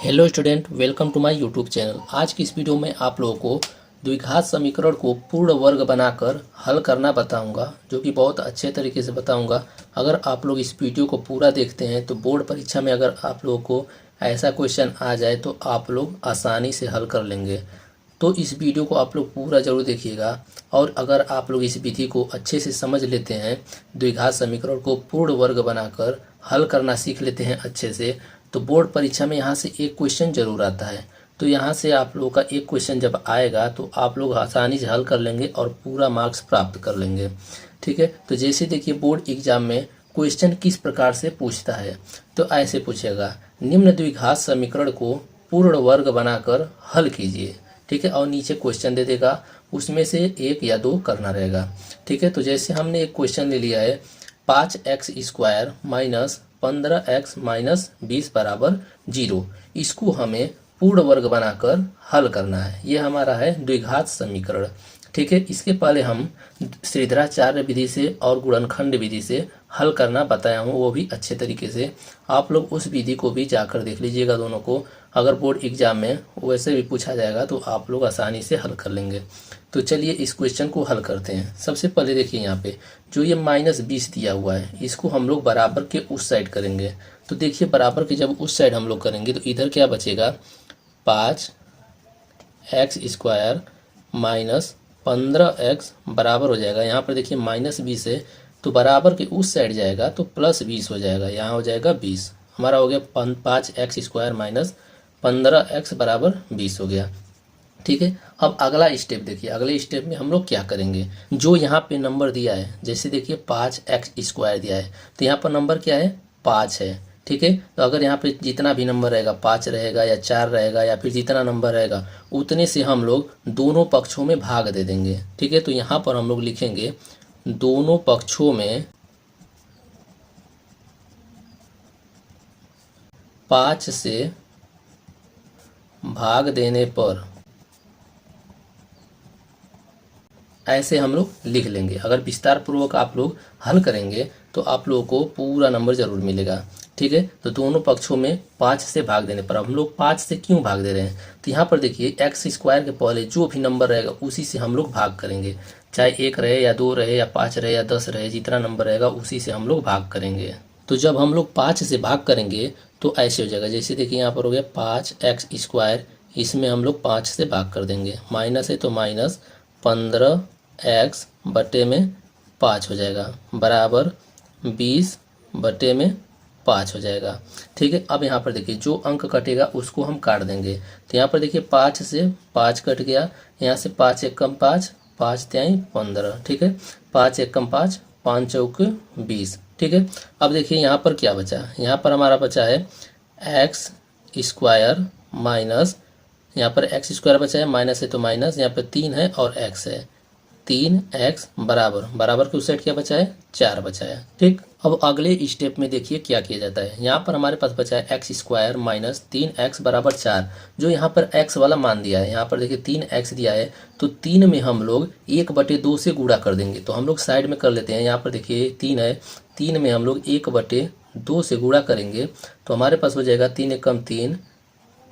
Hello student, welcome to my YouTube channel. आज की इस वीडियो में आप लोगों को द्विघात समीकरण को पूर्ण वर्ग बनाकर हल करना बताऊंगा, जो कि बहुत अच्छे तरीके से बताऊंगा। अगर आप लोग इस वीडियो को पूरा देखते हैं तो बोर्ड परीक्षा में अगर आप लोगों को ऐसा क्वेश्चन आ जाए तो आप लोग आसानी से हल कर लेंगे। तो इस वीडियो को आप लोग पूरा जरूर देखिएगा। और अगर आप लोग इस विधि को अच्छे से समझ लेते हैं, द्विघात समीकरण को पूर्ण वर्ग बनाकर हल करना सीख लेते हैं अच्छे से, तो बोर्ड परीक्षा में यहाँ से एक क्वेश्चन जरूर आता है। तो यहाँ से आप लोगों का एक क्वेश्चन जब आएगा तो आप लोग आसानी से हल कर लेंगे और पूरा मार्क्स प्राप्त कर लेंगे। ठीक है, तो जैसे देखिए बोर्ड एग्जाम में क्वेश्चन किस प्रकार से पूछता है, तो ऐसे पूछेगा, निम्न द्विघात समीकरण को पूर्ण वर्ग बनाकर हल कीजिए। ठीक है, और नीचे क्वेश्चन दे देगा, उसमें से एक या दो करना रहेगा। ठीक है, तो जैसे हमने एक क्वेश्चन ले लिया है 5x² माइनस 15x माइनस 20 बराबर 0। इसको हमें पूर्ण वर्ग बनाकर हल करना है। ये हमारा है द्विघात समीकरण। ठीक है, इसके पहले हम श्रीधराचार्य विधि से और गुणनखंड विधि से हल करना बताया हूँ, वो भी अच्छे तरीके से। आप लोग उस विधि को भी जाकर देख लीजिएगा दोनों को। अगर बोर्ड एग्जाम में वैसे भी पूछा जाएगा तो आप लोग आसानी से हल कर लेंगे। तो चलिए इस क्वेश्चन को हल करते हैं। सबसे पहले देखिए यहाँ पे जो ये -20 दिया हुआ है, इसको हम लोग बराबर के उस साइड करेंगे। तो देखिए बराबर के जब उस साइड हम लोग करेंगे तो इधर क्या बचेगा, 5x² माइनस 15x बराबर हो जाएगा। यहाँ पर देखिए -20 है तो बराबर के उस साइड जाएगा तो +20 हो जाएगा, यहाँ हो जाएगा 20। हमारा हो गया 5x² माइनस 15x बराबर 20 हो गया। ठीक है, अब अगला स्टेप देखिए। अगले स्टेप में हम लोग क्या करेंगे, जो यहाँ पे नंबर दिया है, जैसे देखिए 5x² दिया है तो यहाँ पर नंबर क्या है, 5 है। ठीक है, तो अगर यहाँ पे जितना भी नंबर रहेगा, 5 रहेगा या 4 रहेगा या फिर जितना नंबर रहेगा, उतने से हम लोग दोनों पक्षों में भाग दे देंगे। ठीक है, तो यहाँ पर हम लोग लिखेंगे दोनों पक्षों में 5 से भाग देने पर, ऐसे हम लोग लिख लेंगे। अगर विस्तार पूर्वक आप लोग हल करेंगे तो आप लोगों को पूरा नंबर जरूर मिलेगा। ठीक है, तो दोनों पक्षों में 5 से भाग देने पर, अब हम लोग 5 से क्यों भाग दे रहे हैं, तो यहाँ पर देखिए x² के पहले जो भी नंबर रहेगा उसी से हम लोग भाग करेंगे। चाहे 1 रहे या 2 रहे या 5 रहे या 10 रहे, जितना नंबर रहेगा उसी से हम लोग भाग करेंगे। तो जब हम लोग 5 से भाग करेंगे तो ऐसे हो जाएगा, जैसे देखिए यहाँ पर हो गया 5x², इसमें हम लोग 5 से भाग कर देंगे। माइनस है तो माइनस 15x बटे में 5 हो जाएगा, बराबर 20/5 हो जाएगा। ठीक है, अब यहाँ पर देखिए जो अंक कटेगा उसको हम काट देंगे। तो यहाँ पर देखिए 5 से 5 कट गया, यहाँ से 5 × 5, 5 × 15। ठीक है, 5 × 5, 5 × 20। ठीक है, अब देखिए यहाँ पर क्या बचा, यहाँ पर हमारा बचा है x² माइनस, यहाँ पर x² बचा है, माइनस है तो माइनस, यहाँ पर 3 है और x है, 3x बराबर के उस साइड क्या बचा है, 4 बचा है। ठीक, अब अगले स्टेप में देखिए क्या किया जाता है। यहाँ पर हमारे पास बचा है x² माइनस 3x बराबर 4। जो यहाँ पर x वाला मान दिया है, यहाँ पर देखिए 3x दिया है तो 3 में हम लोग 1/2 से गुणा कर देंगे। तो हम लोग साइड में कर लेते हैं। यहाँ पर देखिए 3 है, 3 में हम लोग 1/2 से गुणा करेंगे तो हमारे पास हो जाएगा 3 × 3,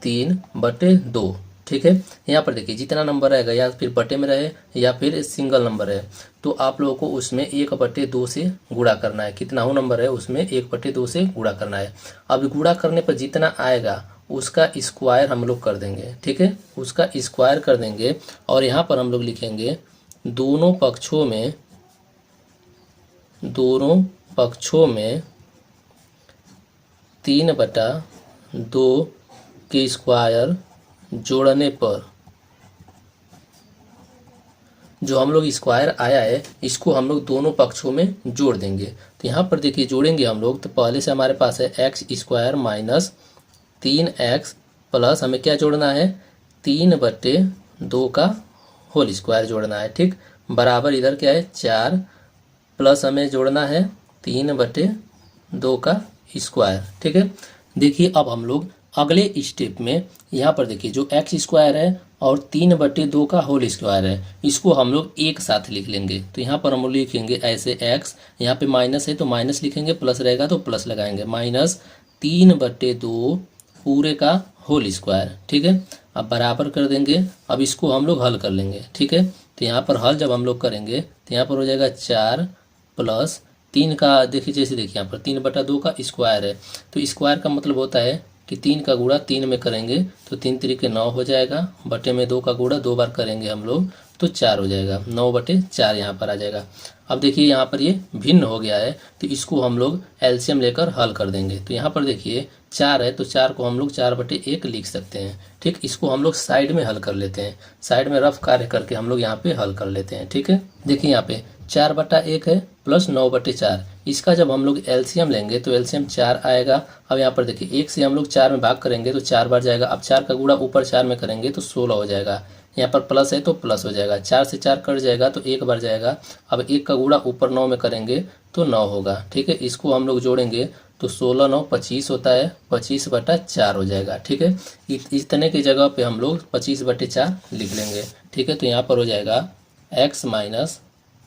3/2। ठीक है, यहाँ पर देखिए जितना नंबर रहेगा या फिर बटे में रहे या फिर सिंगल नंबर है तो आप लोगों को उसमें 1/2 से गुणा करना है। कितना हो नंबर है उसमें 1/2 से गुणा करना है। अब गुणा करने पर जितना आएगा उसका स्क्वायर हम लोग कर देंगे। ठीक है, उसका स्क्वायर कर देंगे और यहाँ पर हम लोग लिखेंगे दोनों पक्षों में 3/2 के स्क्वायर जोड़ने पर, जो हम लोग स्क्वायर आया है इसको हम लोग दोनों पक्षों में जोड़ देंगे। तो यहाँ पर देखिए जोड़ेंगे हम लोग, तो पहले से हमारे पास है x² माइनस 3x प्लस हमें क्या जोड़ना है, 3/2 का होल स्क्वायर जोड़ना है। ठीक, बराबर इधर क्या है 4 प्लस हमें जोड़ना है 3/2 का स्क्वायर। ठीक है, देखिए अब हम लोग अगले स्टेप में यहाँ पर देखिए जो x² है और 3/2 का होल स्क्वायर है, इसको हम लोग एक साथ लिख लेंगे। तो यहाँ पर हम लोग लिखेंगे ऐसे x, यहाँ पे माइनस है तो माइनस लिखेंगे, प्लस रहेगा तो प्लस लगाएंगे, -3/2 पूरे का होल स्क्वायर। ठीक है, अब बराबर कर देंगे। अब इसको हम लोग हल कर लेंगे। ठीक है, तो यहाँ पर हल जब हम लोग करेंगे तो यहाँ पर हो जाएगा 4 प्लस 3 का, देखिए जैसे देखिए यहाँ पर 3/2 का स्क्वायर है, तो स्क्वायर का मतलब होता है कि 3 का गुणा 3 में करेंगे तो 3 3 9 हो जाएगा, बटे में 2 का गुणा 2 बार करेंगे हम लोग तो 4 हो जाएगा, 9/4 यहाँ पर आ जाएगा। अब देखिए यहाँ पर ये भिन्न हो गया है तो इसको हम लोग एलसीएम लेकर हल कर देंगे। तो यहाँ पर देखिए 4 है तो 4 को हम लोग 4/1 लिख सकते हैं। ठीक, इसको हम लोग साइड में हल कर लेते हैं, साइड में रफ कार्य करके हम लोग यहाँ पे हल कर लेते हैं। ठीक है, देखिए यहाँ पे 4/1 है प्लस 9/4, इसका जब हम लोग एलसीएम लेंगे तो एलसीएम 4 आएगा। अब यहाँ पर देखिए 1 से हम लोग 4 में भाग करेंगे तो 4 बार जाएगा, अब 4 का गुणा ऊपर 4 में करेंगे तो 16 हो जाएगा, यहाँ पर प्लस है तो प्लस हो जाएगा, 4 से 4 कट जाएगा तो 1 बार जाएगा, अब 1 का गुणा ऊपर 9 में करेंगे तो 9 होगा। ठीक है, इसको हम लोग जोड़ेंगे तो 16 9 25 होता है, 25/4 हो जाएगा। ठीक है, इतने की जगह पे हम लोग 25/4 लिख लेंगे। ठीक है, तो यहाँ पर हो जाएगा x माइनस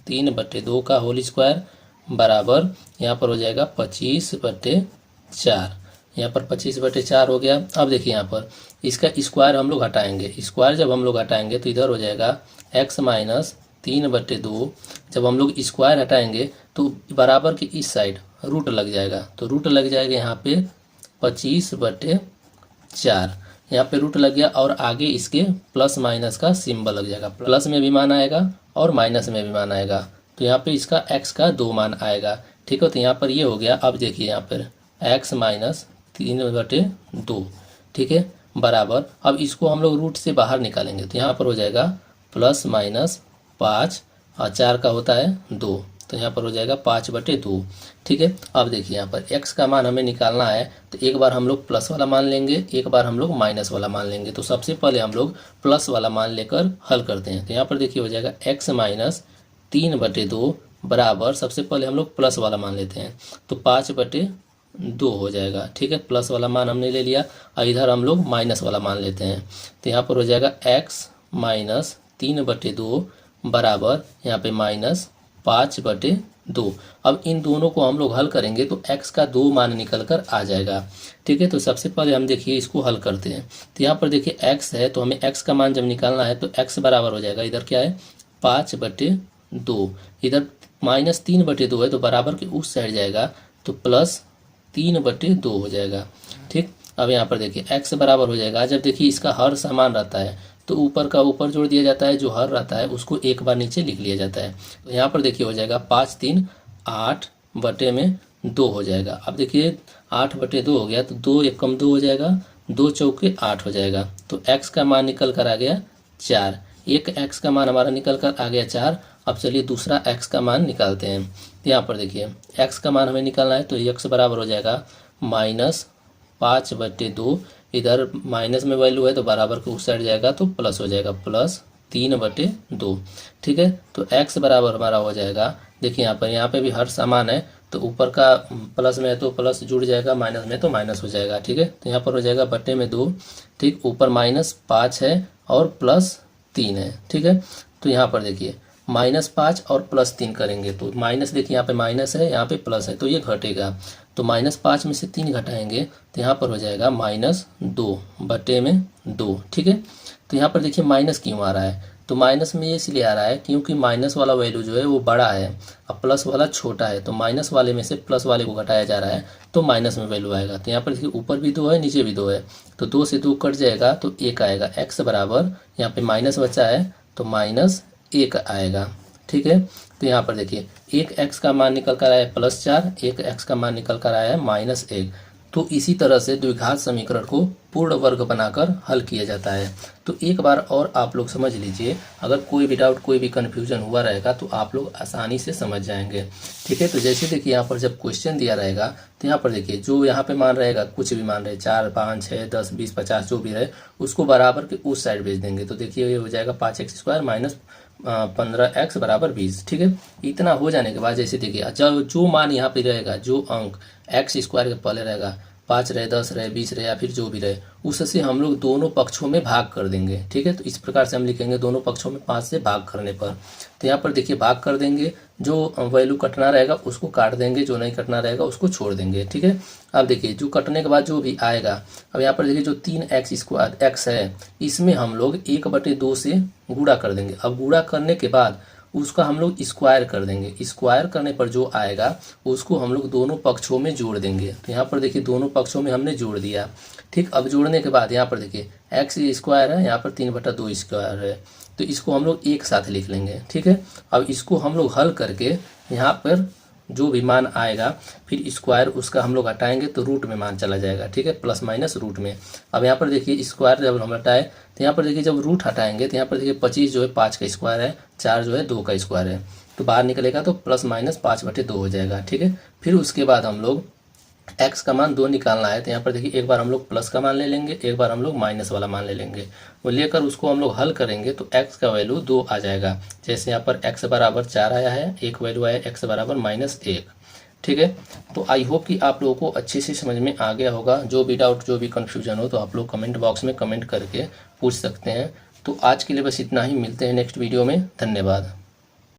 3/2 का होल स्क्वायर बराबर यहाँ पर हो जाएगा 25/4। यहाँ पर 25/4 हो गया। अब देखिए यहाँ पर इसका स्क्वायर हम लोग हटाएंगे, स्क्वायर जब हम लोग हटाएंगे तो इधर हो जाएगा x माइनस 3/2। जब हम लोग स्क्वायर हटाएंगे तो बराबर की इस साइड रूट लग जाएगा, तो रूट लग जाएगा यहाँ पे 25/4, यहाँ पे रूट लग गया और आगे इसके प्लस माइनस का सिंबल लग जाएगा, प्लस में भी मान आएगा और माइनस में भी मान आएगा, तो यहाँ पे इसका x का 2 मान आएगा। ठीक है, तो यहाँ पर ये हो गया। अब देखिए यहाँ पर x माइनस 3/2। ठीक है, बराबर, अब इसको हम लोग रूट से बाहर निकालेंगे तो यहाँ पर हो जाएगा प्लस माइनस 5 और 4 का होता है 2, तो यहाँ पर हो जाएगा 5/2। ठीक है, अब देखिए यहाँ पर x का मान हमें निकालना है तो एक बार हम लोग प्लस वाला मान लेंगे, एक बार हम लोग माइनस वाला मान लेंगे। तो सबसे पहले हम लोग प्लस वाला मान लेकर हल करते हैं। तो यहाँ पर देखिए हो जाएगा x माइनस 3/2 बराबर, सबसे पहले हम लोग प्लस वाला मान लेते हैं तो 5/2 हो जाएगा। ठीक है, प्लस वाला मान हमने ले लिया और इधर हम लोग माइनस वाला मान लेते हैं तो यहाँ पर हो जाएगा x माइनस 3/2 बराबर यहाँ पे माइनस 5/2। अब इन दोनों को हम लोग हल करेंगे तो x का 2 मान निकल कर आ जाएगा। ठीक है, तो सबसे पहले हम देखिए इसको हल करते हैं। तो यहाँ पर देखिए x है तो हमें x का मान जब निकालना है तो x बराबर हो जाएगा, इधर क्या है 5/2, इधर माइनस 3/2 है तो बराबर के उस साइड जाएगा तो प्लस 3/2 हो जाएगा। ठीक, अब यहाँ पर देखिए x बराबर हो जाएगा, जब देखिए इसका हर समान रहता है तो ऊपर का ऊपर जोड़ दिया जाता है, जो हर रहता है उसको एक बार नीचे लिख लिया जाता है। तो यहाँ पर देखिए हो जाएगा 5 3 8/2 हो जाएगा। अब देखिए 8/2 हो गया तो 2 1 कम 2 हो जाएगा, 2 चौके 8 हो जाएगा। तो x का मान निकल कर आ गया 4, एक x का मान हमारा निकल कर आ गया 4। अब चलिए दूसरा x का मान निकालते हैं। तो यहाँ पर देखिए x का मान हमें निकालना है तो x बराबर हो जाएगा माइनस 5/2, इधर माइनस में वैल्यू है तो बराबर के उस साइड जाएगा तो प्लस हो जाएगा, प्लस 3/2। ठीक है, तो x बराबर हमारा हो जाएगा, देखिए यहाँ पे भी हर समान है तो ऊपर का प्लस में है तो प्लस जुड़ जाएगा, माइनस में तो माइनस हो जाएगा। ठीक है, तो यहाँ पर हो जाएगा बटे में 2। ठीक, ऊपर -5 है और +3 है। ठीक है, तो यहाँ पर देखिए -5 और +3 करेंगे तो माइनस, देखिए यहाँ पे माइनस है यहाँ पे प्लस है तो ये घटेगा, तो -5 में से 3 घटाएंगे तो यहाँ पर हो जाएगा -2/2। ठीक है, तो यहाँ पर देखिए माइनस क्यों आ रहा है, तो माइनस में ये इसलिए आ रहा है क्योंकि माइनस वाला वैल्यू जो है वो बड़ा है और प्लस वाला छोटा है, तो माइनस वाले में से प्लस वाले को घटाया जा रहा है तो माइनस में वैल्यू आएगा। तो यहाँ पर देखिए ऊपर भी 2 है नीचे भी 2 है तो 2 से 2 कट जाएगा तो 1 आएगा, x बराबर यहाँ पे माइनस बचा है तो -1 आएगा। ठीक है, तो यहाँ पर देखिए एक x का मान निकल कर आया है +4, एक x का मान निकल कर आया है -1। तो इसी तरह से द्विघात समीकरण को पूर्ण वर्ग बनाकर हल किया जाता है। तो एक बार और आप लोग समझ लीजिए, अगर कोई भी डाउट कोई भी कन्फ्यूजन हुआ रहेगा तो आप लोग आसानी से समझ जाएंगे। ठीक है, तो जैसे देखिए यहाँ पर जब क्वेश्चन दिया रहेगा तो यहाँ पर देखिए जो यहाँ पे मान रहेगा, कुछ भी मान रहे 4 5 6 10 20 50 जो भी रहे उसको बराबर के उस साइड भेज देंगे। तो देखिए ये हो जाएगा 5x² माइनस 15x बराबर 20। ठीक है, इतना हो जाने के बाद जैसे देखिए जो मान यहाँ पे रहेगा, जो अंक x² के पहले रहेगा, 5 रहे 10 रहे 20 रहे या फिर जो भी रहे, उससे हम लोग दोनों पक्षों में भाग कर देंगे। ठीक है, तो इस प्रकार से हम लिखेंगे दोनों पक्षों में 5 से भाग करने पर। तो यहाँ पर देखिए भाग कर देंगे जो वैल्यू कटना रहेगा उसको काट देंगे, जो नहीं कटना रहेगा उसको छोड़ देंगे। ठीक है, अब देखिए जो कटने के बाद जो भी आएगा, अब यहाँ पर देखिए जो 3x² x है, इसमें हम लोग 1/2 से गुणा कर देंगे। अब गुणा करने के बाद उसका हम लोग स्क्वायर कर देंगे। स्क्वायर करने पर जो आएगा उसको हम लोग दोनों पक्षों में जोड़ देंगे। तो यहाँ पर देखिए दोनों पक्षों में हमने जोड़ दिया। ठीक, अब जोड़ने के बाद यहाँ पर देखिए x² है, यहाँ पर 3/2² है, तो इसको हम लोग एक साथ लिख लेंगे। ठीक है, अब इसको हम लोग हल करके यहाँ पर जो भी मान आएगा फिर स्क्वायर उसका हम लोग हटाएंगे तो रूट में मान चला जाएगा। ठीक है, प्लस माइनस रूट में। अब यहाँ पर देखिए स्क्वायर जब हम हटाए तो यहाँ पर देखिए जब रूट हटाएंगे तो यहाँ पर देखिए 25 जो है 5 का स्क्वायर है, 4 जो है 2 का स्क्वायर है, तो बाहर निकलेगा तो प्लस माइनस 5/2 हो जाएगा। ठीक है, फिर उसके बाद हम लोग x का मान 2 निकालना है, तो यहाँ पर देखिए एक बार हम लोग प्लस का मान ले लेंगे, एक बार हम लोग माइनस वाला मान ले लेंगे। वो लेकर उसको हम लोग हल करेंगे तो x का वैल्यू 2 आ जाएगा। जैसे यहाँ पर x बराबर 4 आया है, एक वैल्यू आया x बराबर -1। ठीक है, तो आई होप कि आप लोगों को अच्छे से समझ में आ गया होगा। जो भी डाउट, जो भी कन्फ्यूजन हो तो आप लोग कमेंट बॉक्स में कमेंट करके पूछ सकते हैं। तो आज के लिए बस इतना ही, मिलते हैं नेक्स्ट वीडियो में। धन्यवाद।